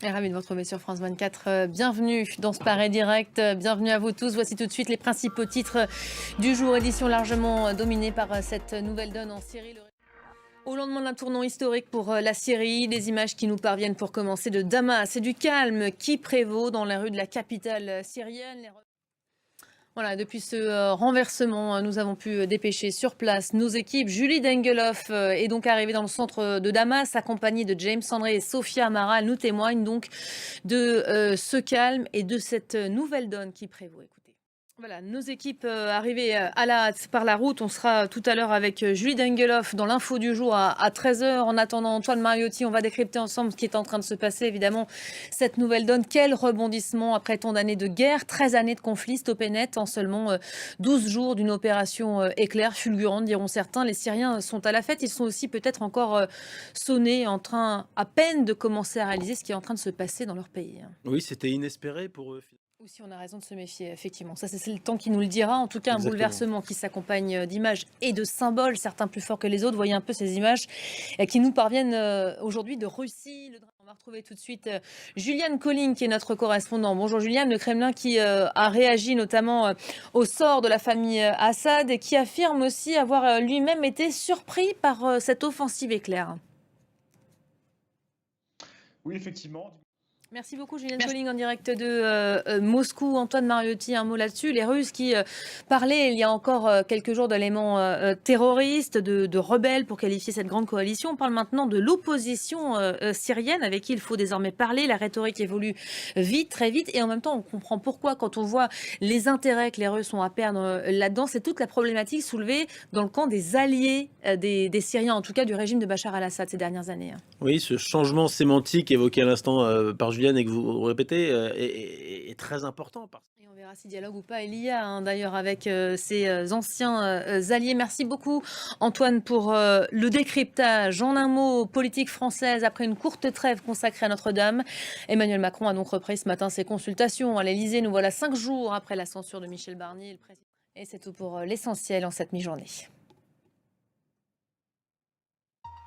Et ravi de vous retrouver sur France 24. Bienvenue dans ce Paris Direct. Bienvenue à vous tous. Voici tout de suite les principaux titres du jour. Édition largement dominée par cette nouvelle donne en Syrie. Au lendemain d'un tournant historique pour la Syrie, des images qui nous parviennent pour commencer de Damas et du calme qui prévaut dans les rues de la capitale syrienne. Voilà, depuis ce renversement, nous avons pu dépêcher sur place nos équipes. Julie Dengeloff est donc arrivée dans le centre de Damas, accompagnée de James Sandré et Sophia Amara. Elle nous témoigne donc de ce calme et de cette nouvelle donne qui prévaut. Écoutez. Voilà, nos équipes arrivées à la hâte par la route. On sera tout à l'heure avec Julie Dengeloff dans l'info du jour à 13 h. En attendant, Antoine Mariotti, on va décrypter ensemble ce qui est en train de se passer. Évidemment, cette nouvelle donne, quel rebondissement après tant d'années de guerre, 13 années de conflit stoppé net en seulement 12 jours d'une opération éclair, fulgurante, diront certains. Les Syriens sont à la fête. Ils sont aussi peut-être encore sonnés, en train à peine de commencer à réaliser ce qui est en train de se passer dans leur pays. Oui, c'était inespéré pour eux. Ou si on a raison de se méfier, effectivement. Ça, c'est le temps qui nous le dira. En tout cas, un Exactement. bouleversement qui s'accompagne d'images et de symboles, certains plus forts que les autres. Voyez un peu ces images qui nous parviennent aujourd'hui de Russie. On va retrouver tout de suite Juliane Colling, qui est notre correspondant. Bonjour Juliane, le Kremlin qui a réagi notamment au sort de la famille Assad et qui affirme aussi avoir lui-même été surpris par cette offensive éclair. Oui, effectivement. Merci beaucoup Juliane Colling en direct de Moscou. Antoine Mariotti, un mot là-dessus. Les Russes qui parlaient il y a encore quelques jours d'éléments terroristes, de rebelles pour qualifier cette grande coalition. On parle maintenant de l'opposition syrienne avec qui il faut désormais parler. La rhétorique évolue vite, très vite. Et en même temps, on comprend pourquoi quand on voit les intérêts que les Russes ont à perdre là-dedans. C'est toute la problématique soulevée dans le camp des alliés des Syriens, en tout cas du régime de Bachar al-Assad ces dernières années. Oui, ce changement sémantique évoqué à l'instant par Juliane et que vous répétez est très important. Et on verra si dialogue ou pas il y a d'ailleurs avec ces anciens alliés. Merci beaucoup Antoine pour le décryptage. En un mot, politique française après une courte trêve consacrée à Notre-Dame. Emmanuel Macron a donc repris ce matin ses consultations à l'Elysée. Nous voilà 5 jours après la censure de Michel Barnier. Et c'est tout pour l'essentiel en cette mi-journée.